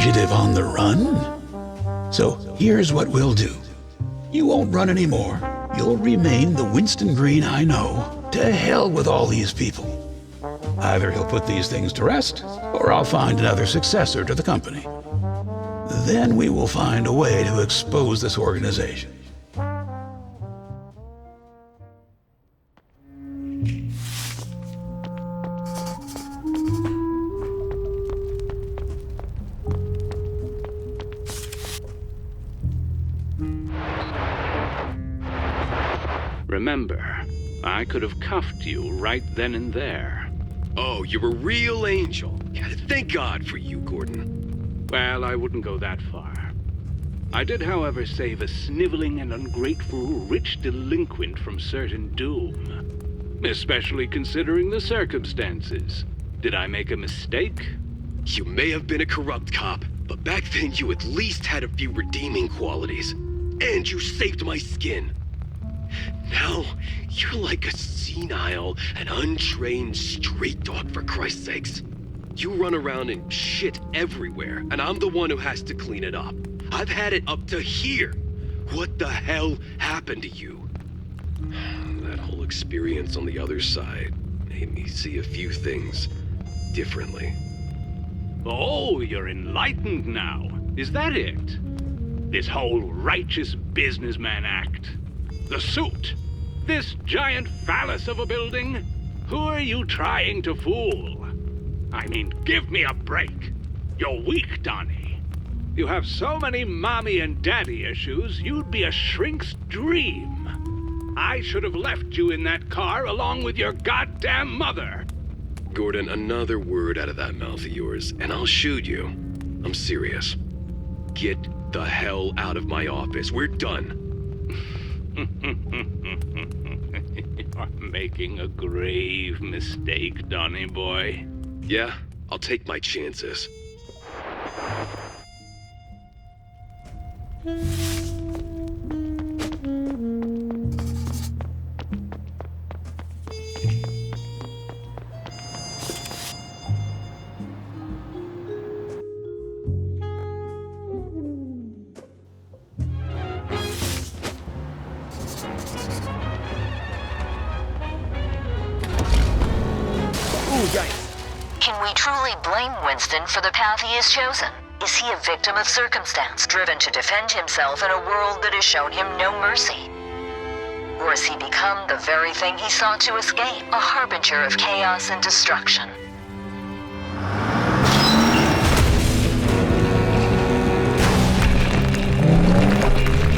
fugitive on the run? So here's what we'll do. You won't run anymore. You'll remain the Winston Green I know. To hell with all these people. Either he'll put these things to rest, or I'll find another successor to the company. Then we will find a way to expose this organization. Remember, I could have cuffed you right then and there. Oh, you're a real angel. Thank God for you, Gordon. Well, I wouldn't go that far. I did, however, save a sniveling and ungrateful rich delinquent from certain doom. Especially considering the circumstances. Did I make a mistake? You may have been a corrupt cop, but back then you at least had a few redeeming qualities. And you saved my skin. Now, you're like a senile and untrained street dog, for Christ's sakes. You run around and shit everywhere, and I'm the one who has to clean it up. I've had it up to here. What the hell happened to you? That whole experience on the other side made me see a few things differently. Oh, you're enlightened now. Is that it? This whole righteous businessman act. The suit. This giant phallus of a building. Who are you trying to fool? I mean, give me a break. You're weak, Donnie. You have so many mommy and daddy issues, you'd be a shrink's dream. I should have left you in that car along with your goddamn mother. Gordon, another word out of that mouth of yours, and I'll shoot you. I'm serious. Get the hell out of my office. We're done. You're making a grave mistake, Donnie boy. Yeah, I'll take my chances. Can we truly blame Winston for the path he has chosen? Is he a victim of circumstance, driven to defend himself in a world that has shown him no mercy? Or has he become the very thing he sought to escape, a harbinger of chaos and destruction?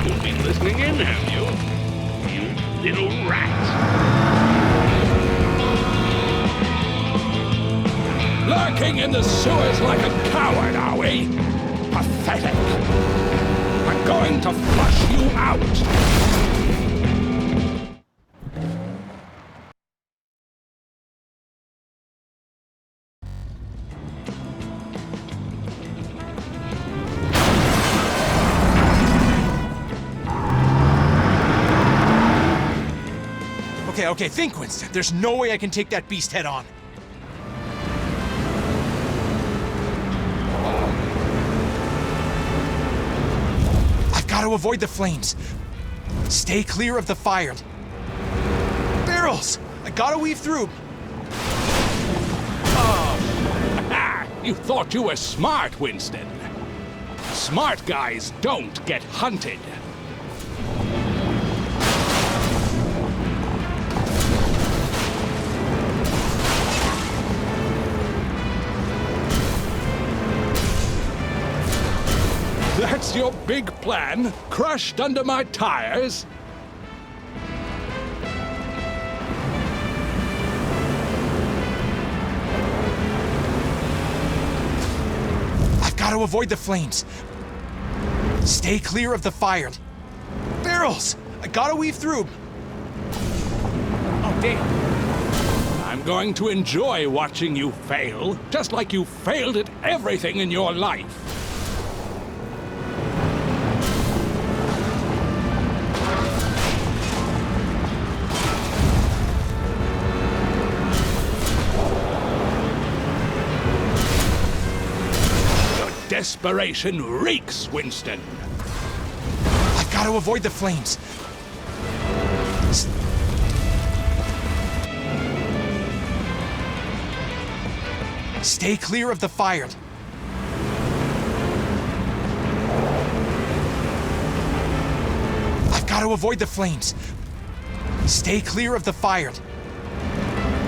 You've been listening in, have you? You little rat. Lurking in the sewers like a coward, are we? Pathetic. I'm going to flush you out. Okay, think, Winston. There's no way I can take that beast head on. Got to avoid the flames. Stay clear of the fire. Barrels! I gotta weave through. You thought you were smart, Winston. Smart guys don't get hunted. That's your big plan, crushed under my tires? I've got to avoid the flames. Stay clear of the fire. Barrels! I gotta weave through. Oh, damn. I'm going to enjoy watching you fail, just like you failed at everything in your life. desperation reeks, Winston. I've got to avoid the flames. Stay clear of the fire. I've got to avoid the flames. Stay clear of the fire.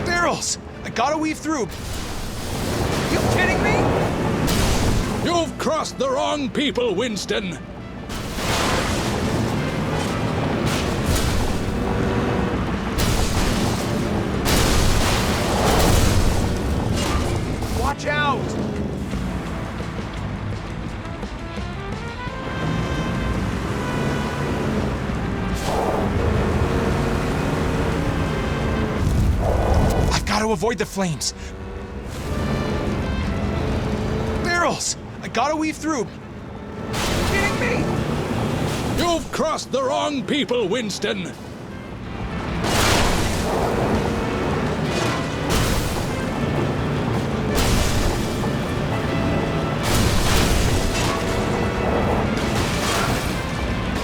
Barrels! I gotta weave through. You kidding me? You've crossed the wrong people, Winston. Watch out! I've got to avoid the flames. Barrels! I gotta weave through. Kidding me? You've crossed the wrong people, Winston.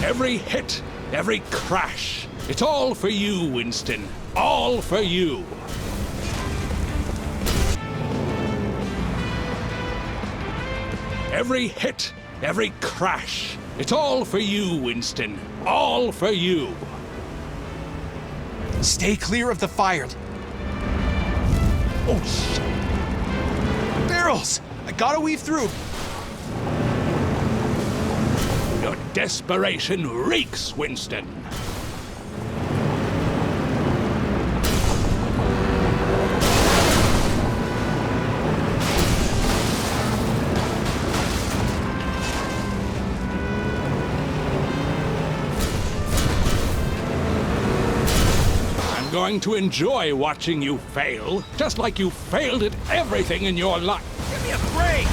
Every hit, every crash, it's all for you, Winston. All for you. Every hit, every crash, it's all for you, Winston. All for you. Stay clear of the fire. Oh, shit. Barrels! I gotta weave through. Your desperation reeks, Winston. I'm going to enjoy watching you fail, just like you failed at everything in your life. Give me a break!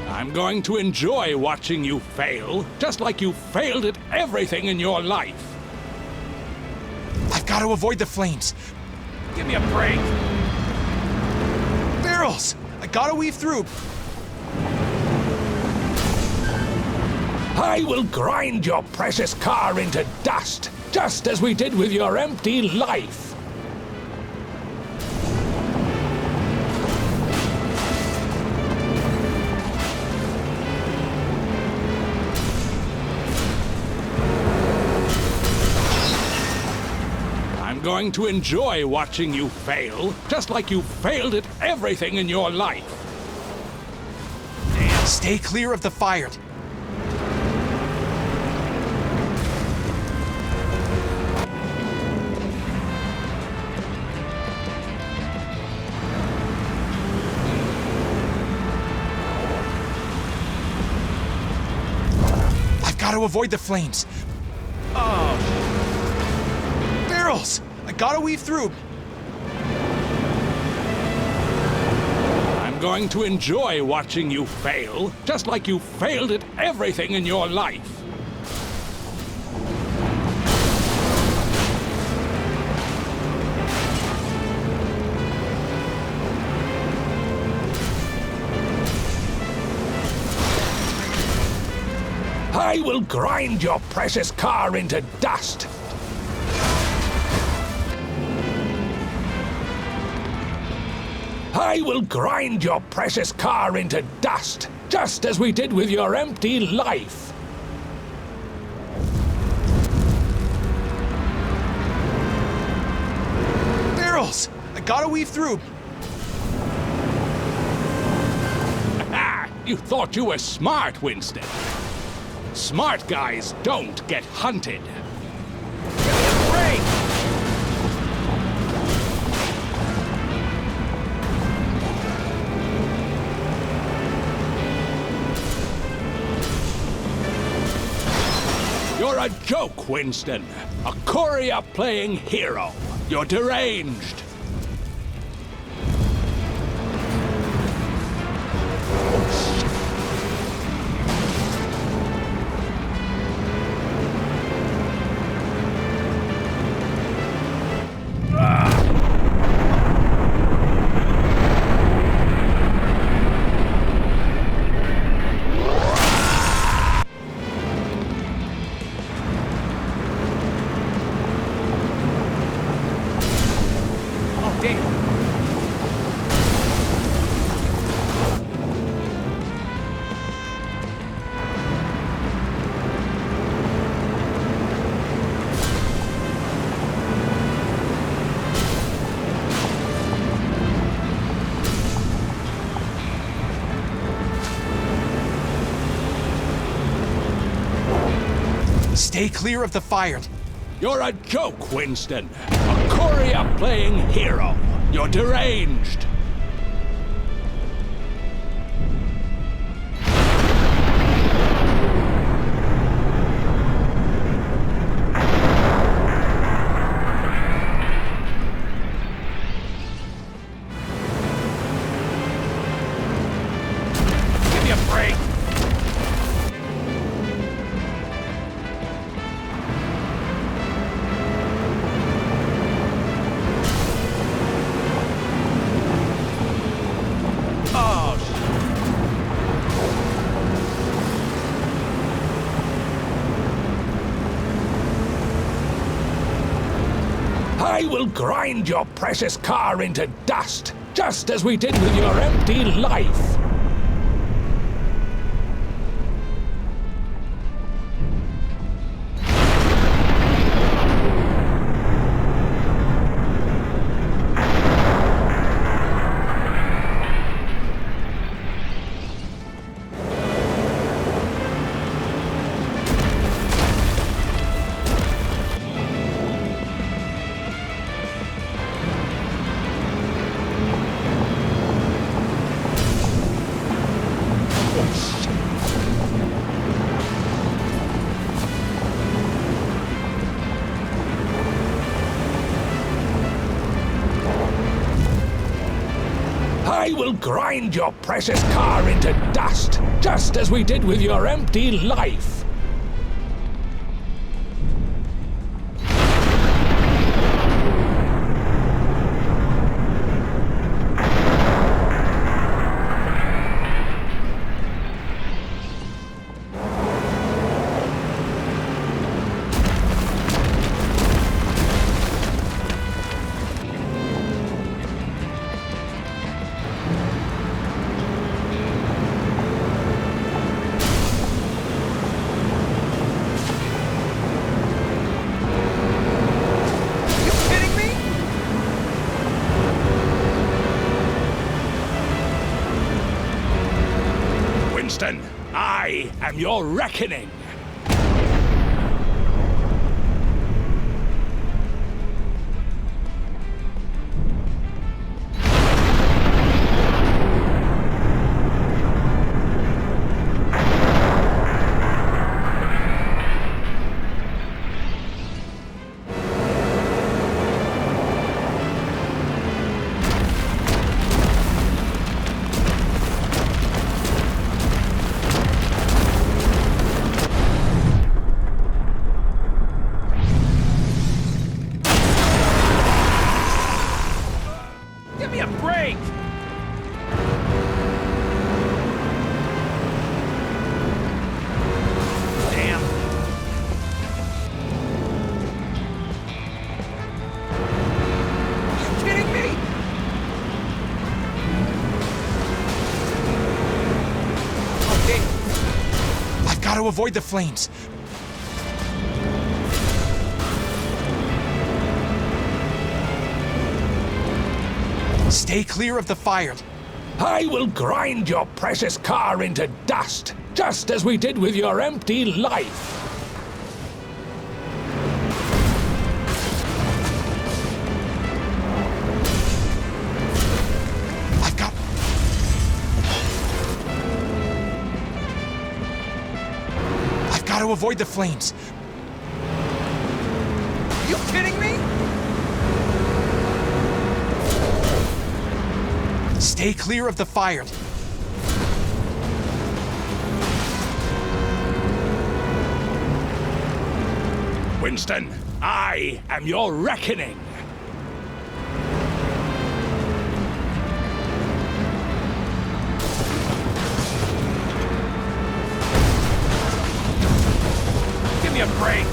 I'm going to enjoy watching you fail, just like you failed at everything in your life. I've got to avoid the flames. Give me a break! Barrels! I gotta weave through. I will grind your precious car into dust, just as we did with your empty life. I'm going to enjoy watching you fail, just like you failed at everything in your life. Stay clear of the fire. I've got to avoid the flames. Oh. Barrels! I gotta weave through. I'm going to enjoy watching you fail, just like you failed at everything in your life. I will grind your precious car into dust. I will grind your precious car into dust, just as we did with your empty life. Barrels! I gotta weave through. Ah, you thought you were smart, Winston. Smart guys don't get hunted. Give me a break! You're a joke, Winston. A Korea-playing hero. You're deranged. Stay clear of the fire. You're a joke, Winston. A courier playing hero. You're deranged. Give me a break. I will grind your precious car into dust, just as we did with your empty life. I will grind your precious car into dust, just as we did with your empty life. Winston, I am your reckoning. Give me a break! Damn. Are you kidding me? Okay. I've got to avoid the flames. Stay clear of the fire. I will grind your precious car into dust, just as we did with your empty life. I've got to avoid the flames. Are you kidding me? Stay clear of the fire. Winston, I am your reckoning. Give me a break.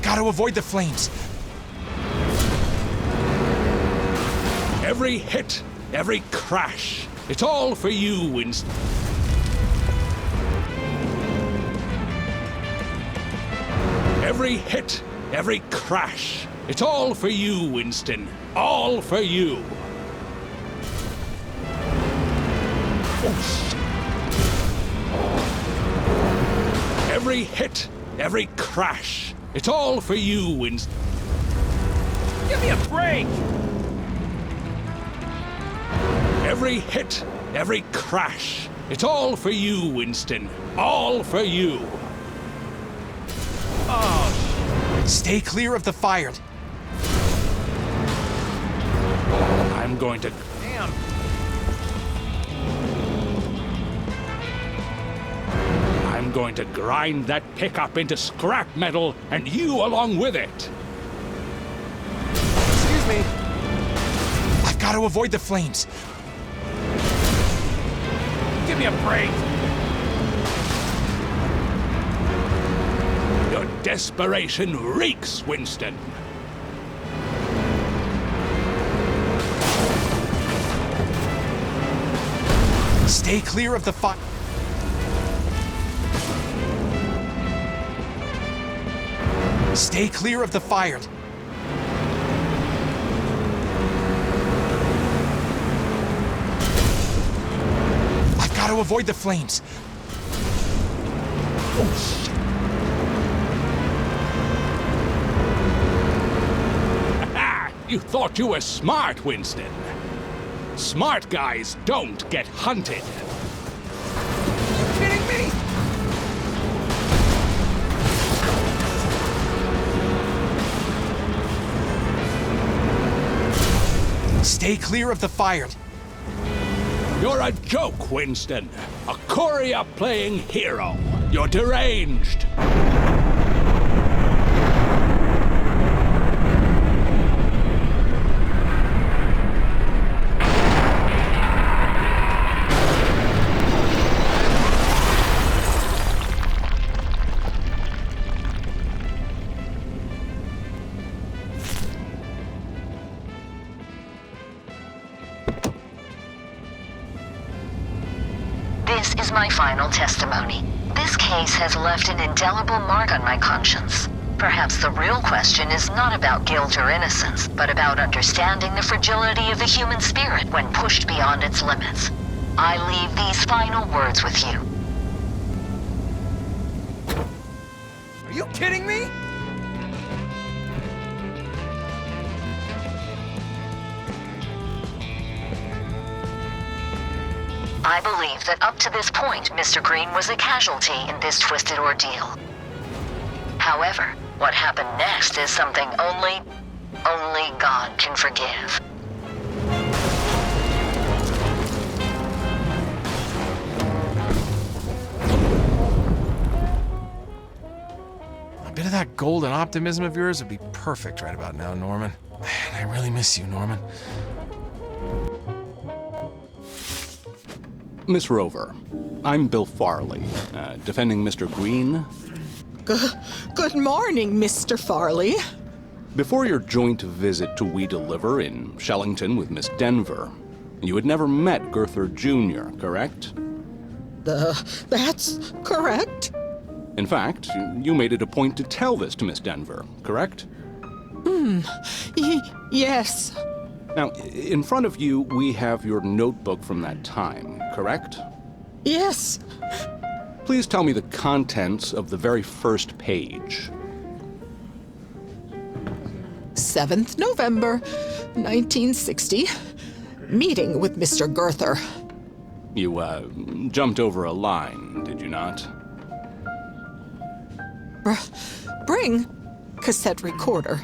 Got to avoid the flames. Every hit, every crash, it's all for you, Winston. Every hit, every crash, It's all for you, Winston. All for you. Oh, shit. Every hit, every crash. It's all for you, Winston. Give me a break! Every hit, every crash. It's all for you, Winston. All for you. Oh, stay clear of the fire. I'm going to... Damn. I'm going to grind that pickup into scrap metal, and you along with it. Excuse me. I've got to avoid the flames. Give me a break. Your desperation reeks, Winston. Stay clear of the fire. Stay clear of the fire. I've got to avoid the flames. Oh, shit. You thought you were smart, Winston. Smart guys don't get hunted. Kidding me? Stay clear of the fire. You're a joke, Winston. A Korea-playing hero. You're deranged. This is my final testimony. This case has left an indelible mark on my conscience. Perhaps the real question is not about guilt or innocence, but about understanding the fragility of the human spirit when pushed beyond its limits. I leave these final words with you. Are you kidding me? I believe that up to this point, Mr. Green was a casualty in this twisted ordeal. However, what happened next is something only God can forgive. A bit of that golden optimism of yours would be perfect right about now, Norman. Man, I really miss you, Norman. Miss Rover, I'm Bill Farley, defending Mr. Green. Good morning, Mr. Farley. Before your joint visit to We Deliver in Shellington with Miss Denver, you had never met Gurther Jr., correct? That's correct. In fact, you made it a point to tell this to Miss Denver, correct? Yes. Now, in front of you, we have your notebook from that time, correct? Yes. Please tell me the contents of the very first page. 7th November, 1960. Meeting with Mr. Gurther. You, jumped over a line, did you not? Bring cassette recorder.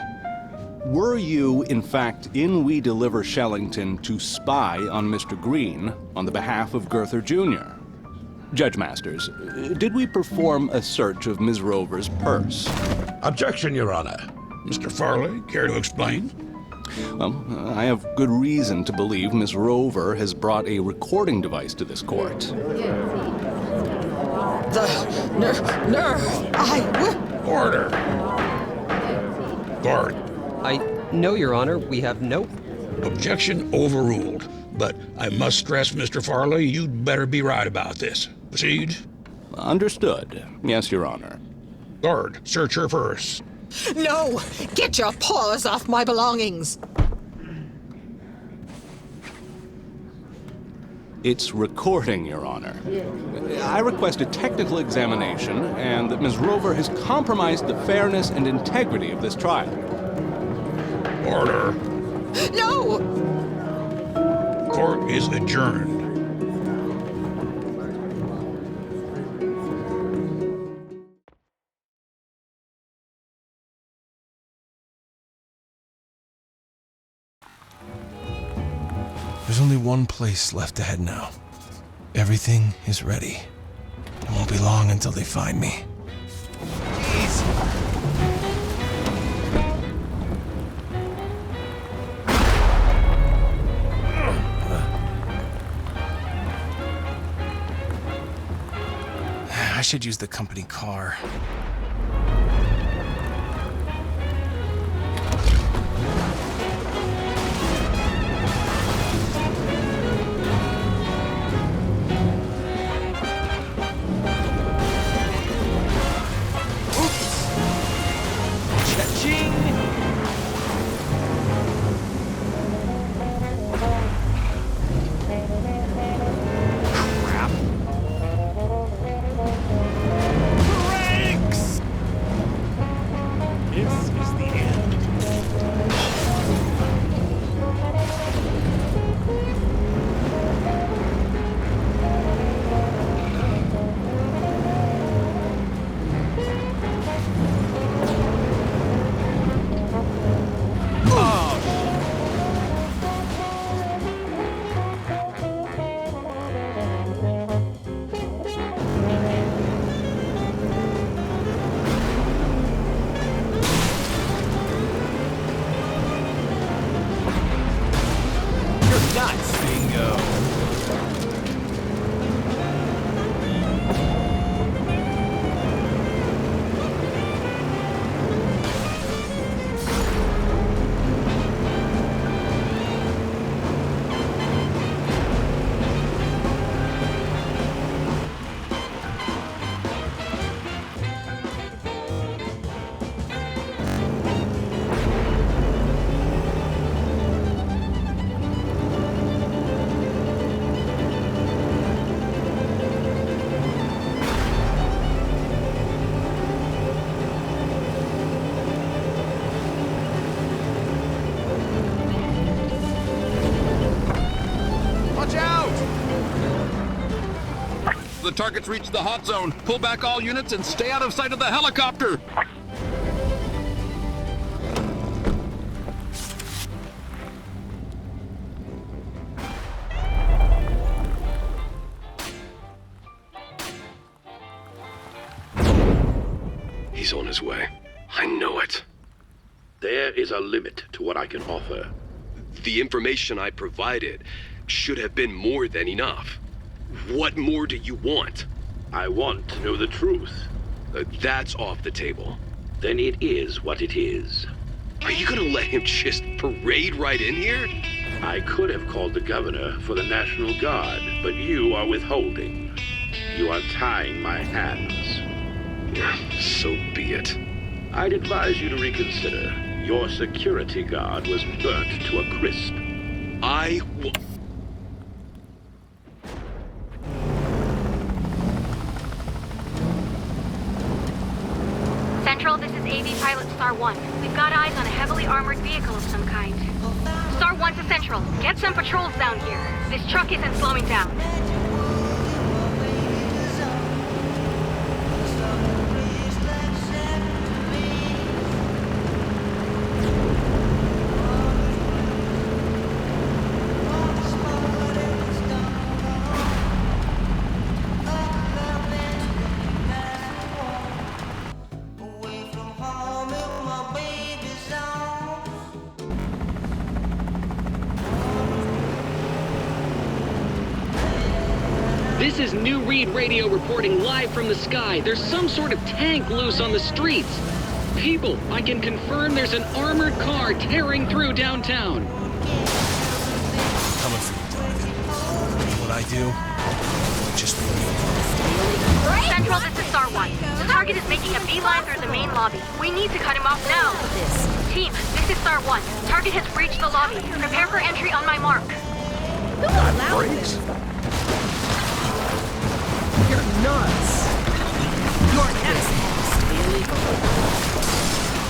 Were you, in fact, in We Deliver Shellington to spy on Mr. Green on the behalf of Gurther Jr.? Judge Masters, did we perform a search of Ms. Rover's purse? Objection, Your Honor. Mr. Farley, care to explain? Well, I have good reason to believe Ms. Rover has brought a recording device to this court. The nerve, Order! Guard. No, Your Honor, we have no... Objection overruled. But I must stress, Mr. Farley, you'd better be right about this. Proceed. Understood. Yes, Your Honor. Guard, search her purse. No! Get your paws off my belongings! It's recording, Your Honor. I request a technical examination and that Ms. Rover has compromised the fairness and integrity of this trial. Order. No! Court is adjourned. There's only one place left to head now. Everything is ready. It won't be long until they find me. Jeez. I should use the company car. The target's reached the hot zone. Pull back all units and stay out of sight of the helicopter. He's on his way. I know it. There is a limit to what I can offer. The information I provided should have been more than enough. What more do you want? I want to know the truth. That's off the table. Then it is what it is. Are you gonna let him just parade right in here? I could have called the governor for the National Guard, but you are withholding. You are tying my hands. So be it. I'd advise you to reconsider. Your security guard was burnt to a crisp. Central, this is AV Pilot Star 1. We've got eyes on a heavily armored vehicle of some kind. Star 1 to Central. Get some patrols down here. This truck isn't slowing down. This is New Read Radio reporting live from the sky. There's some sort of tank loose on the streets. People, I can confirm there's an armored car tearing through downtown. Coming for you, Donovan. What I do, just for you. Central, this is Star 1. The target target is making a beeline through the main lobby. We need to cut him off now. Team, this is Star 1. Target has breached the lobby. Prepare for entry on my mark. Brakes? You're nuts. Your access is illegal.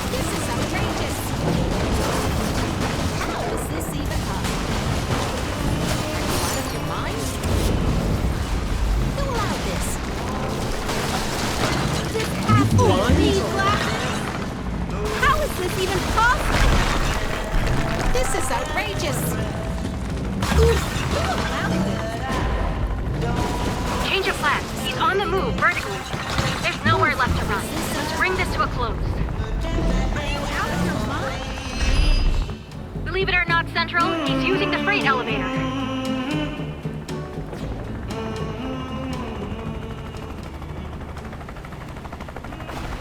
This is outrageous. How is this even possible? Are you out of your mind? Who allowed this? This has to be glasses. How is this even possible? This is outrageous. Who allowed this? Change of plan. He's on the move vertically. There's nowhere left to run. Let's bring this to a close. Are you out of your mind? Believe it or not, Central, he's using the freight elevator.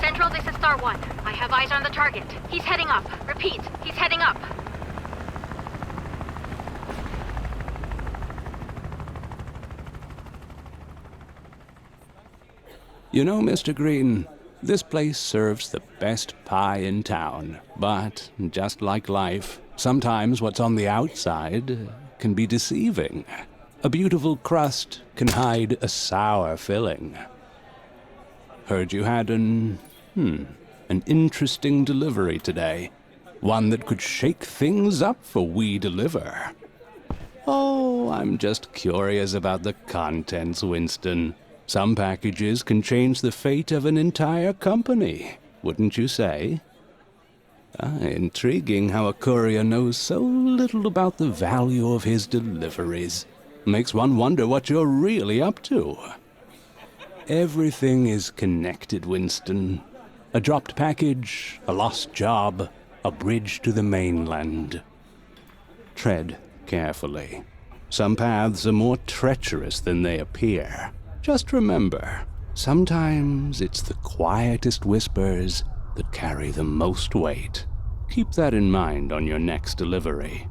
Central, this is Star 1. I have eyes on the target. He's heading up. Repeat, he's heading up. You know, Mr. Green, this place serves the best pie in town. But, just like life, sometimes what's on the outside can be deceiving. A beautiful crust can hide a sour filling. Heard you had an interesting delivery today. One that could shake things up for We Deliver. Oh, I'm just curious about the contents, Winston. Some packages can change the fate of an entire company, wouldn't you say? Intriguing how a courier knows so little about the value of his deliveries. Makes one wonder what you're really up to. Everything is connected, Winston. A dropped package, a lost job, a bridge to the mainland. Tread carefully. Some paths are more treacherous than they appear. Just remember, sometimes it's the quietest whispers that carry the most weight. Keep that in mind on your next delivery.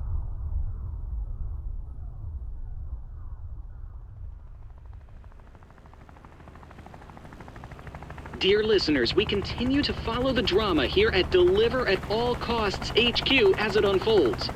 Dear listeners, we continue to follow the drama here at Deliver at All Costs HQ as it unfolds.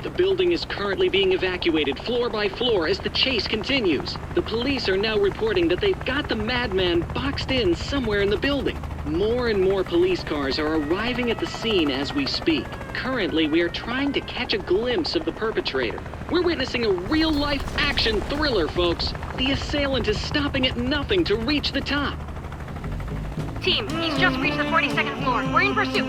The building is currently being evacuated floor by floor as the chase continues. The police are now reporting that they've got the madman boxed in somewhere in the building. More and more police cars are arriving at the scene as we speak. Currently, we are trying to catch a glimpse of the perpetrator. We're witnessing a real-life action thriller, folks. The assailant is stopping at nothing to reach the top. Team, he's just reached the 42nd floor. We're in pursuit.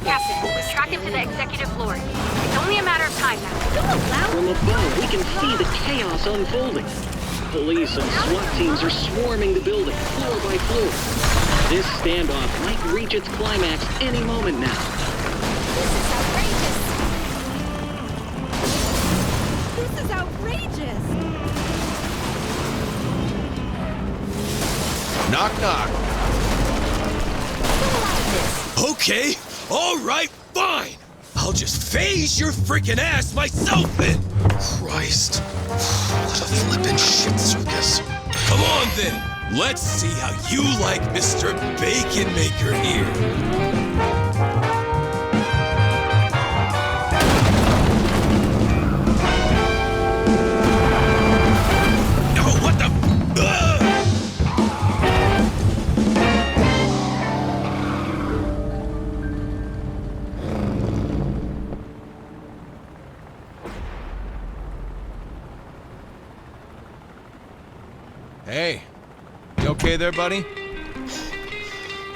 Captain, we've tracked him to the executive floor. It's only a matter of time now. From above, we can see the chaos unfolding. Police and SWAT teams are swarming the building, floor by floor. This standoff might reach its climax any moment now. This is outrageous. This is outrageous. Knock, knock. Who allowed this? Okay, all right, fine. I'll just phase your freaking ass myself then. Christ, what a flippin' shit circus. Come on then, let's see how you like Mr. Bacon Maker here. Hey, you okay there, buddy?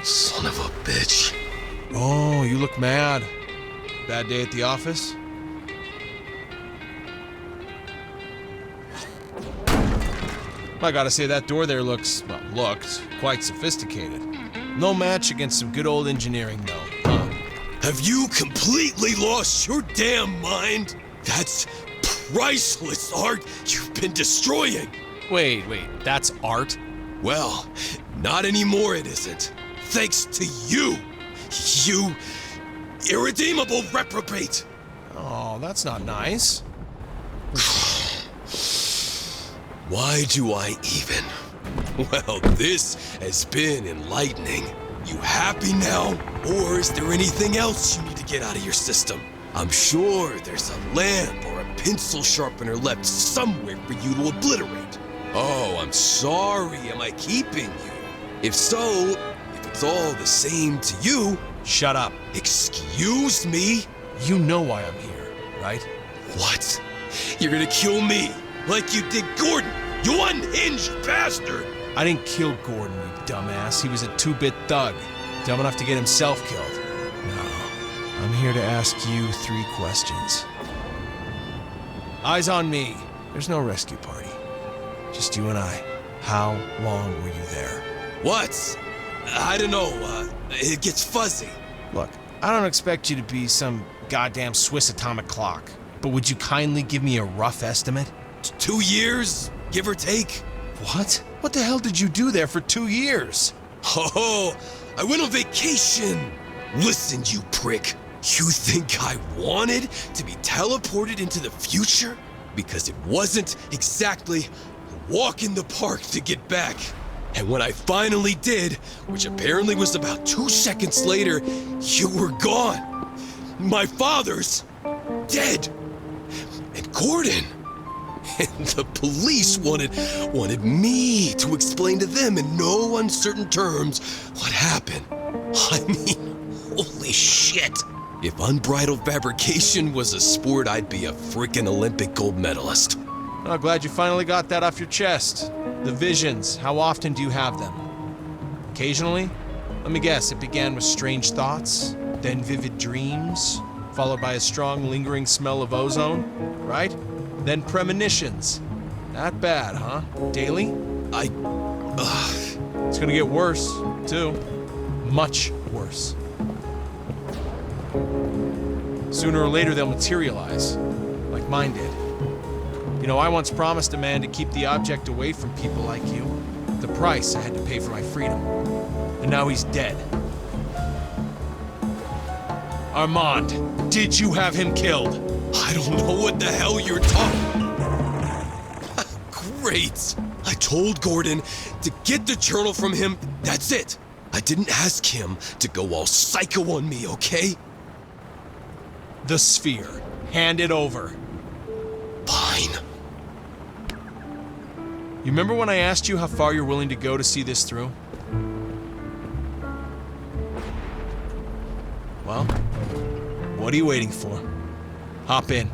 Son of a bitch. Oh, you look mad. Bad day at the office? I gotta say, that door there looked quite sophisticated. No match against some good old engineering, though, huh? Have you completely lost your damn mind? That's priceless art you've been destroying. Wait, that's art? Well, not anymore it isn't. thanks to you. You irredeemable reprobate. Oh, that's not nice. Why do I even? Well, this has been enlightening. You happy now? Or is there anything else you need to get out of your system? I'm sure there's a lamp or a pencil sharpener left somewhere for you to obliterate. Oh, I'm sorry. Am I keeping you? If so, if it's all the same to you... Shut up. Excuse me? You know why I'm here, right? What? You're gonna kill me, like you did Gordon, you unhinged bastard! I didn't kill Gordon, you dumbass. He was a two-bit thug, dumb enough to get himself killed. No, I'm here to ask you 3 questions. Eyes on me. There's no rescue party. Just you and I. How long were you there? What? I don't know, it gets fuzzy. Look, I don't expect you to be some goddamn Swiss atomic clock, but would you kindly give me a rough estimate? 2 years, give or take. What? What the hell did you do there for 2 years? Oh, I went on vacation. Listen, you prick. You think I wanted to be teleported into the future? Because it wasn't exactly a walk in the park to get back. And when I finally did, which apparently was about 2 seconds later, you were gone. My father's dead. And Gordon. And the police wanted me to explain to them in no uncertain terms what happened. I mean, holy shit. If unbridled fabrication was a sport, I'd be a frickin' Olympic gold medalist. Oh, glad you finally got that off your chest. The visions, how often do you have them? Occasionally? Let me guess, it began with strange thoughts, then vivid dreams, followed by a strong lingering smell of ozone, right? Then premonitions. Not bad, huh? Daily? It's gonna get worse, too. Much worse. Sooner or later they'll materialize, like mine did. You know, I once promised a man to keep the object away from people like you. The price I had to pay for my freedom. And now he's dead. Armand, did you have him killed? I don't know what the hell you're talking. Great. I told Gordon to get the journal from him. That's it. I didn't ask him to go all psycho on me, okay? The sphere. Hand it over. Fine. You remember when I asked you how far you're willing to go to see this through? Well, what are you waiting for? Hop in.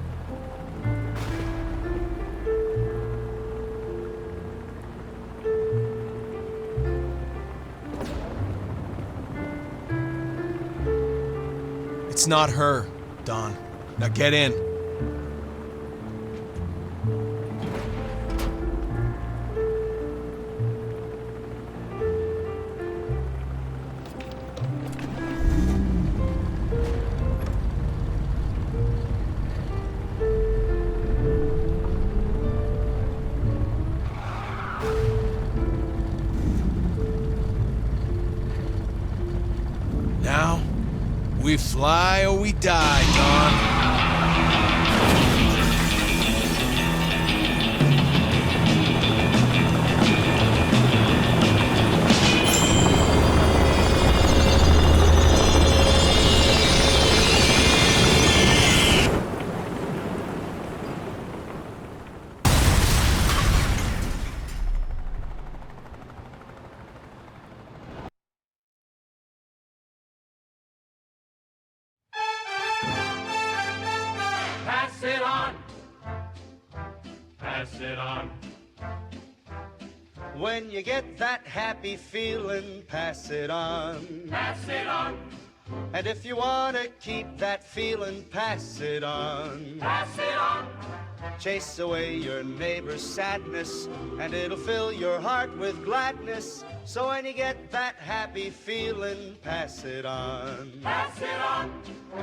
It's not her, Don. Now get in. Now, we fly or we die, Don. Pass it on. Pass it on. When you get that happy feeling, pass it on. Pass it on. And if you want to keep that feeling, pass it on. Pass it on. Chase away your neighbor's sadness, and it'll fill your heart with gladness. So when you get that happy feeling, pass it on. Pass it on.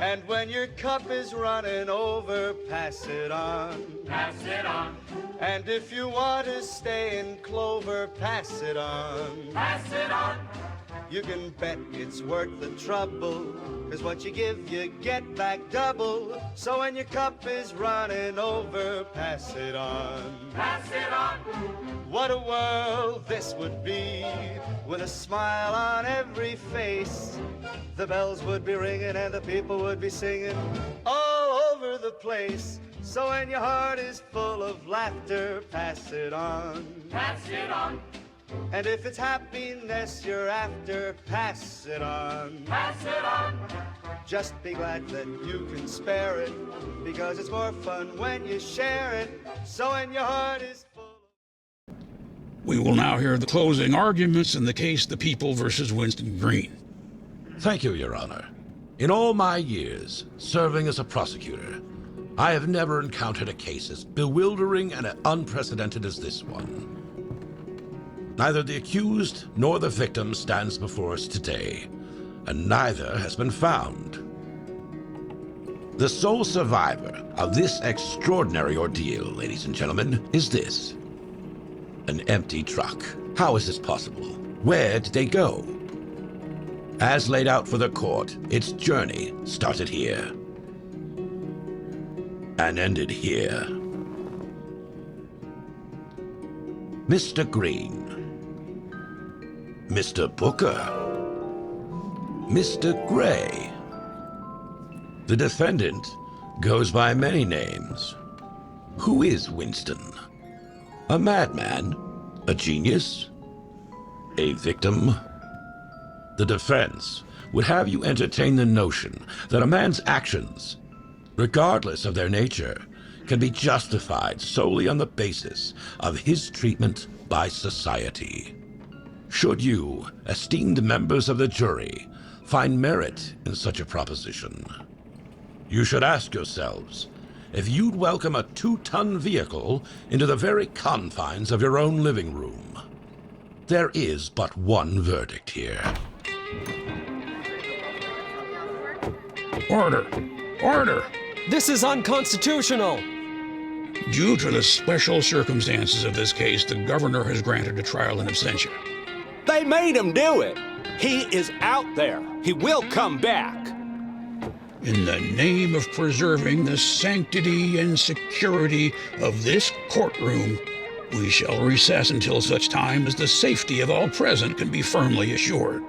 And when your cup is running over, pass it on. Pass it on. And if you want to stay in clover, pass it on. Pass it on. You can bet it's worth the trouble, 'cause what you give, you get back double. So when your cup is running over, pass it on. Pass it on. What a world this would be, with a smile on every face. The bells would be ringing and the people would be singing all over the place. So when your heart is full of laughter, pass it on. Pass it on. And if it's happiness you're after, pass it on. Pass it on. Just be glad that you can spare it, because it's more fun when you share it. So when your heart is full. We will now hear the closing arguments in the case The People versus Winston Green. Thank you, Your Honor. In all my years serving as a prosecutor, I have never encountered a case as bewildering and unprecedented as this one. Neither the accused nor the victim stands before us today, and neither has been found. The sole survivor of this extraordinary ordeal, ladies and gentlemen, is this: an empty truck. How is this possible? Where did they go? As laid out for the court, its journey started here and ended here. Mr. Green, Mr. Booker, Mr. Gray. The defendant goes by many names. Who is Winston? A madman? A genius? A victim? The defense would have you entertain the notion that a man's actions, regardless of their nature, can be justified solely on the basis of his treatment by society. Should you, esteemed members of the jury, find merit in such a proposition, you should ask yourselves if you'd welcome a 2-ton vehicle into the very confines of your own living room. There is but one verdict here. Order! Order! This is unconstitutional! Due to the special circumstances of this case, the governor has granted a trial in absentia. They made him do it. He is out there. He will come back. In the name of preserving the sanctity and security of this courtroom, we shall recess until such time as the safety of all present can be firmly assured.